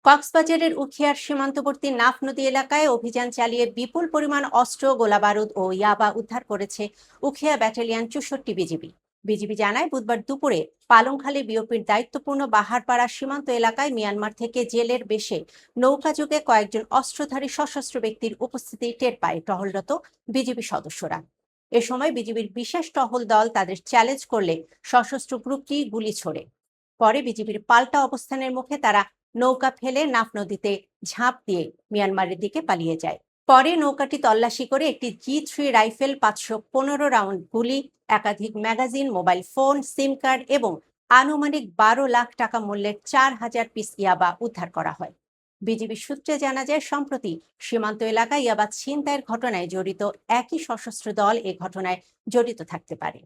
কক্সবাজারের উখিয়ার সীমান্তবর্তী নাফ নদী এলাকায় অভিযান চালিয়ে বিপুল পরিমাণ অস্ত্র, গোলাবারুদ ও ইয়াবা উদ্ধার করেছে উখিয়া ব্যাটালিয়ন ৬৪ বিজিবি। বিজিবি জানায়, বুধবার দুপুরে পালংখালী বিওপির দায়িত্বপূর্ণ বাহারপাড়া সীমান্ত এলাকায় মিয়ানমার থেকে জেলের বেশে নৌকাযোগে কয়েকজন অস্ত্রধারী সশস্ত্র ব্যক্তির উপস্থিতি টের পায় টহলরত বিজিবি সদস্যরা। এ সময় বিজিবির বিশেষ টহল দল তাদের চ্যালেঞ্জ করলে সশস্ত্র গ্রুপটি গুলি ছোড়ে। পরে বিজিবির পাল্টা অবস্থানের মুখে তারা নৌকা ফেলে নাফ নদীতে ঝাঁপ দিয়ে মিয়ানমারের দিকে পালিয়ে যায়। পরে নৌকাটি তল্লাশি করে একটি G3 রাইফেল, 515 রাউন্ড গুলি, একাধিক ম্যাগাজিন, মোবাইল ফোন, সিম কার্ড এবং আনুমানিক 12 লাখ টাকা মূল্যের 4,000 পিস ইয়াবা উদ্ধার করা হয়। বিজিবি সূত্রে জানা যায়, সম্প্রতি সীমান্ত এলাকায় ইয়াবা ছিনতাইয়ের ঘটনায় জড়িত একই সশস্ত্র দল এ ঘটনায় জড়িত থাকতে পারে।